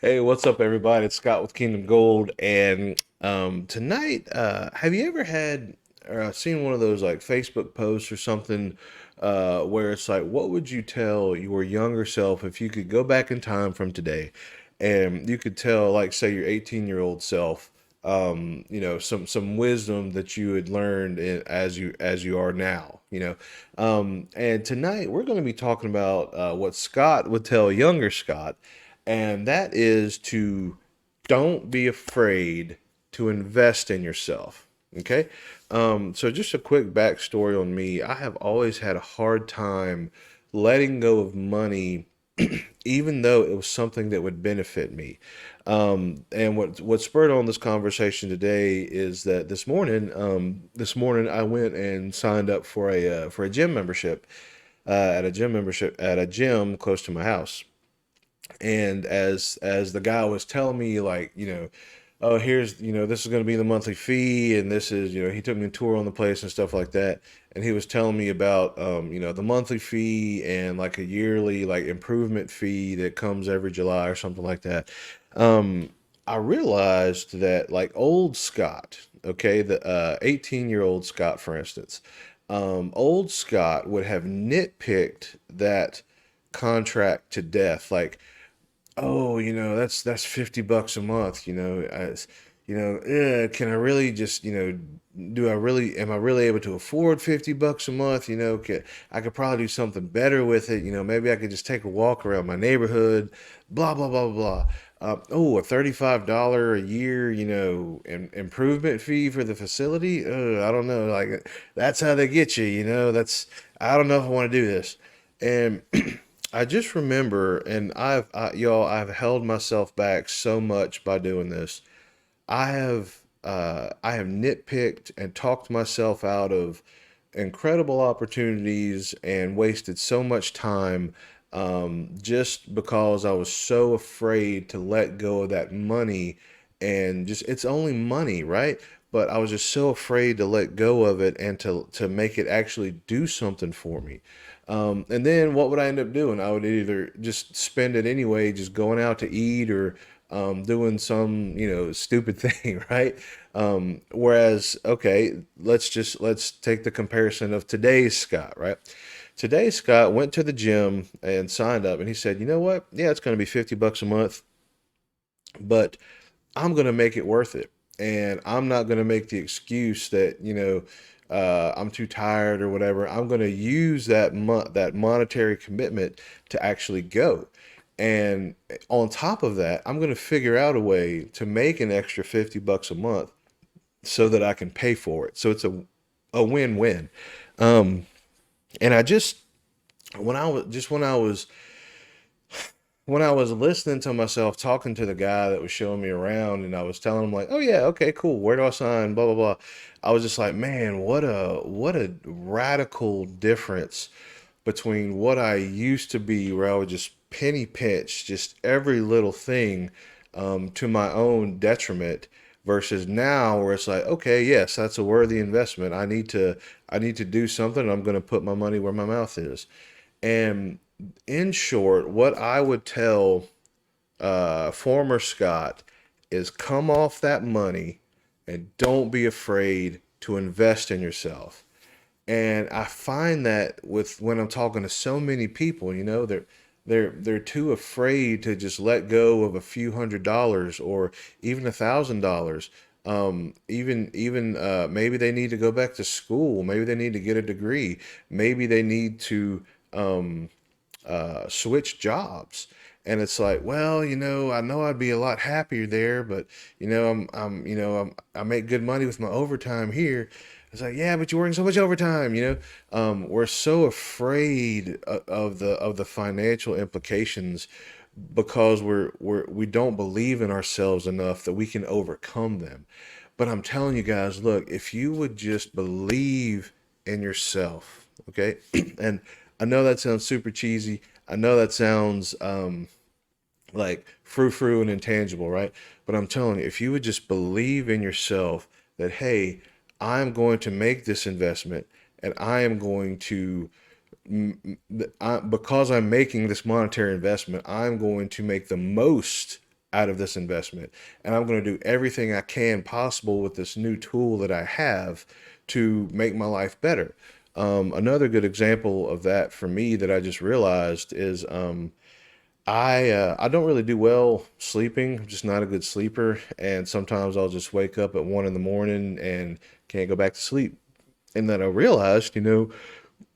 Hey, what's up, everybody? It's Scott with Kingdom Gold, and tonight, have you ever had or seen one of those like Facebook posts or something where it's like, what would you tell your younger self if you could go back in time from today, and you could tell, like, say, your 18-year-old self, some wisdom that you had learned as you are now, and tonight we're going to be talking about what Scott would tell younger Scott, and that is to don't be afraid to invest in yourself. Okay. So just a quick backstory on me. I have always had a hard time letting go of money, even though it was something that would benefit me. And what spurred on this conversation today is that this morning I went and signed up for a gym membership, at a gym close to my house. And as the guy was telling me, like, oh, here's, this is going to be the monthly fee, and this is, he took me a tour on the place and stuff like that, and he was telling me about, the monthly fee and like a yearly like improvement fee that comes every July or something like that. um I realized that, like, old Scott, okay, the 18-year-old Scott, for instance, old Scott would have nitpicked that contract to death. Like, oh, that's $50 a month, can I really just, am I really able to afford $50 a month? I could probably do something better with it. Maybe I could just take a walk around my neighborhood, blah, blah, blah, blah, blah. A $35 a year, improvement fee for the facility. I don't know. Like, that's how they get you, I don't know if I want to do this. And I just remember, and I've held myself back so much by doing this. I have nitpicked and talked myself out of incredible opportunities and wasted so much time, just because I was so afraid to let go of that money. And just, it's only money, right? But I was just so afraid to let go of it and to make it actually do something for me. And then what would I end up doing? I would either just spend it anyway, just going out to eat, or doing some, stupid thing, right? Whereas, okay, let's take the comparison of today's Scott, right? Today's Scott went to the gym and signed up, and he said, you know what? Yeah, it's going to be $50 a month, but I'm going to make it worth it. And I'm not going to make the excuse that, I'm too tired or whatever. I'm going to use that monetary commitment to actually go. And on top of that, I'm going to figure out a way to make an extra $50 a month so that I can pay for it. So it's a win-win. Um, and I just when I was listening to myself talking to the guy that was showing me around, and I was telling him, like, oh yeah, okay, cool, where do I sign, blah blah blah. I was just like, man, what a radical difference between what I used to be, where I would just penny pinch just every little thing, to my own detriment, versus now where it's like, okay, yes, that's a worthy investment. I need to do something. I'm going to put my money where my mouth is. And in short, what I would tell former Scott is, come off that money and don't be afraid to invest in yourself. And I find that with when I'm talking to so many people, they're too afraid to just let go of a few $100 or even $1,000. Even maybe they need to go back to school. Maybe they need to get a degree. Maybe they need to um, switch jobs. And it's like, well, I know I'd be a lot happier there, but I make good money with my overtime here. It's like, yeah, but you're working so much overtime. We're so afraid of the financial implications, because we don't believe in ourselves enough that we can overcome them. But I'm telling you guys, look, if you would just believe in yourself, okay? And I know that sounds super cheesy. I know that sounds like frou frou and intangible, right? But I'm telling you, if you would just believe in yourself that, hey, I'm going to make this investment, and I am going to, because I'm making this monetary investment, I'm going to make the most out of this investment. And I'm going to do everything I can possible with this new tool that I have to make my life better. Another good example of that for me that I just realized is I don't really do well sleeping. I'm just not a good sleeper, and sometimes I'll just wake up at 1 in the morning and can't go back to sleep. And then I realized,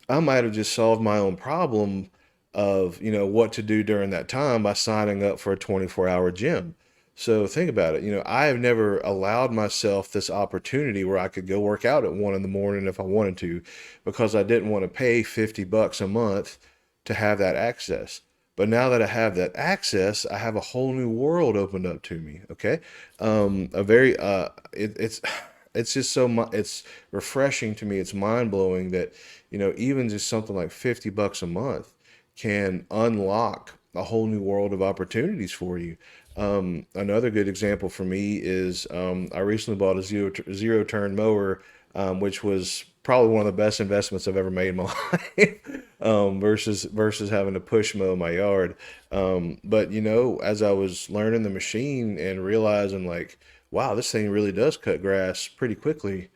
I might have just solved my own problem of, what to do during that time by signing up for a 24-hour gym. So think about it. I have never allowed myself this opportunity where I could go work out at 1 in the morning if I wanted to, because I didn't want to pay $50 a month to have that access. But now that I have that access, I have a whole new world opened up to me. Okay. A very, it's just it's refreshing to me. It's mind blowing that, even just something like $50 a month can unlock a whole new world of opportunities for you. Another good example for me is I recently bought a zero turn mower, which was probably one of the best investments I've ever made in my life, versus having to push mow my yard. But as I was learning the machine and realizing like, wow, this thing really does cut grass pretty quickly.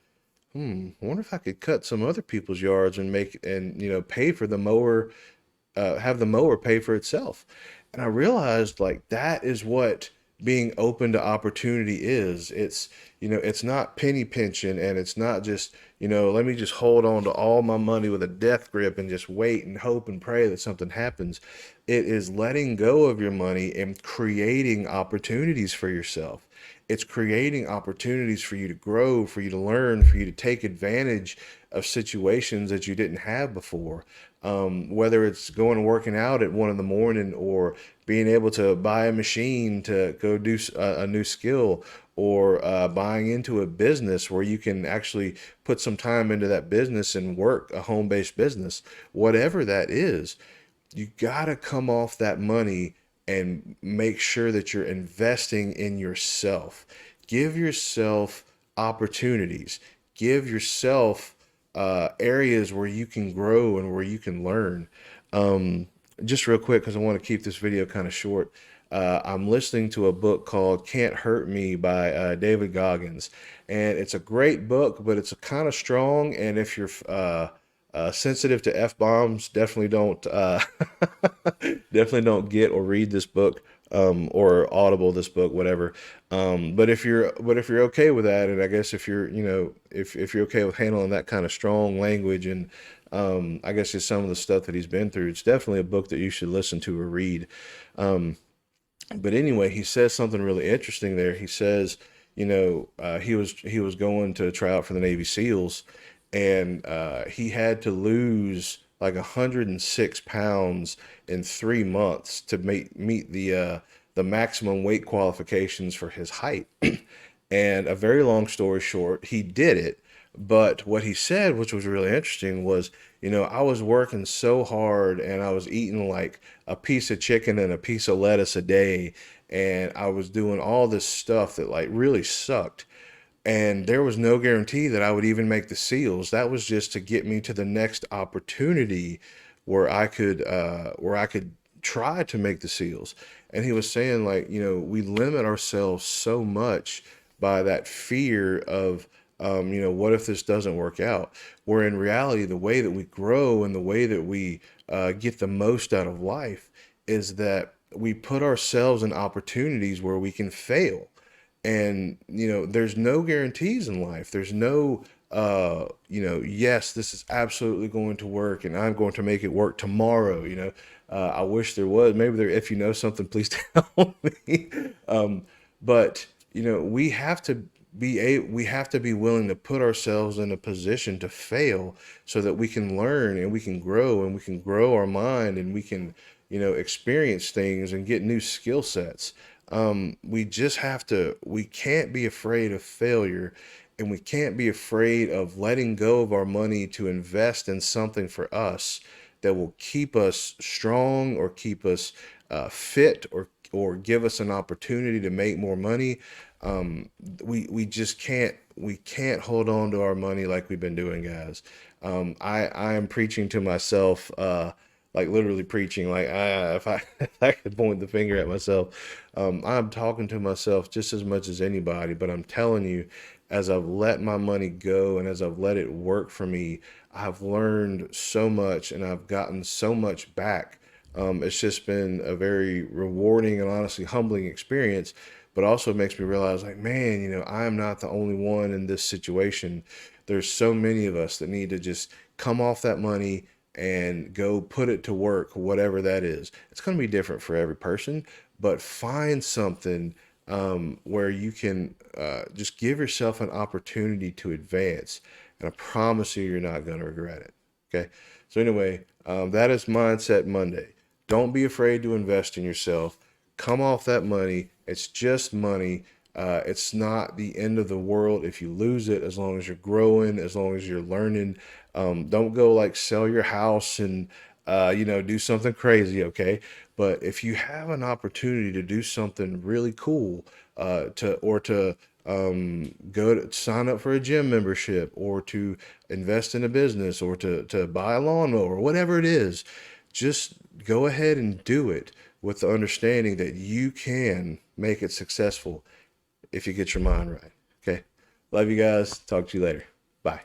I wonder if I could cut some other people's yards and pay for the mower, have the mower pay for itself. And I realized like that is what being open to opportunity is. It's not penny pinching, and it's not just, let me just hold on to all my money with a death grip and just wait and hope and pray that something happens. It is letting go of your money and creating opportunities for yourself. It's creating opportunities for you to grow, for you to learn, for you to take advantage of situations that you didn't have before. Whether it's going and working out at 1 in the morning, or being able to buy a machine to go do a new skill, or buying into a business where you can actually put some time into that business and work a home-based business, whatever that is, you got to come off that money and make sure that you're investing in yourself. Give yourself opportunities. Give yourself areas where you can grow and where you can learn. Um, just real quick, because I want to keep this video kind of short. I'm listening to a book called Can't Hurt Me by David Goggins. And it's a great book, but it's kind of strong. And if you're sensitive to F bombs, definitely don't get or read this book, or Audible this book, whatever. But if you're okay with that, and I guess if you're if you're okay with handling that kind of strong language, and I guess just some of the stuff that he's been through, it's definitely a book that you should listen to or read. Um, but anyway, he says something really interesting there. He says, he was going to try out for the Navy SEALs, and he had to lose like 106 pounds in 3 months to meet the maximum weight qualifications for his height. And a very long story short, he did it. But what he said, which was really interesting, was, I was working so hard and I was eating like a piece of chicken and a piece of lettuce a day. And I was doing all this stuff that like really sucked. And there was no guarantee that I would even make the SEALs. That was just to get me to the next opportunity where I could try to make the SEALs. And he was saying like, we limit ourselves so much by that fear of, what if this doesn't work out? Where in reality, the way that we grow and the way that we get the most out of life is that we put ourselves in opportunities where we can fail. And there's no guarantees in life. There's no yes, this is absolutely going to work and I'm going to make it work tomorrow. I wish there was. Maybe there, if you know something, please tell me. But we have to be willing to put ourselves in a position to fail so that we can learn and we can grow, and we can grow our mind, and we can experience things and get new skill sets. We can't be afraid of failure, and we can't be afraid of letting go of our money to invest in something for us that will keep us strong, or keep us fit, or give us an opportunity to make more money. We just can't hold on to our money like we've been doing, guys. I am preaching to myself like literally preaching. Like if I if I could point the finger at myself, I'm talking to myself just as much as anybody. But I'm telling you, as I've let my money go and as I've let it work for me, I've learned so much and I've gotten so much back. It's just been a very rewarding and honestly humbling experience, but also makes me realize, like, man, I am not the only one in this situation. There's so many of us that need to just come off that money and go put it to work, whatever that is. It's going to be different for every person, but find something where you can just give yourself an opportunity to advance. And I promise you, you're not going to regret it. Okay. So, anyway, that is Mindset Monday. Don't be afraid to invest in yourself. Come off that money. It's just money. It's not the end of the world if you lose it, as long as you're growing, as long as you're learning. Don't go like sell your house and do something crazy, okay? But if you have an opportunity to do something really cool, to go to sign up for a gym membership, or to invest in a business, or to buy a lawnmower, whatever it is, just go ahead and do it with the understanding that you can make it successful if you get your mind right. Okay. Love you guys. Talk to you later. Bye.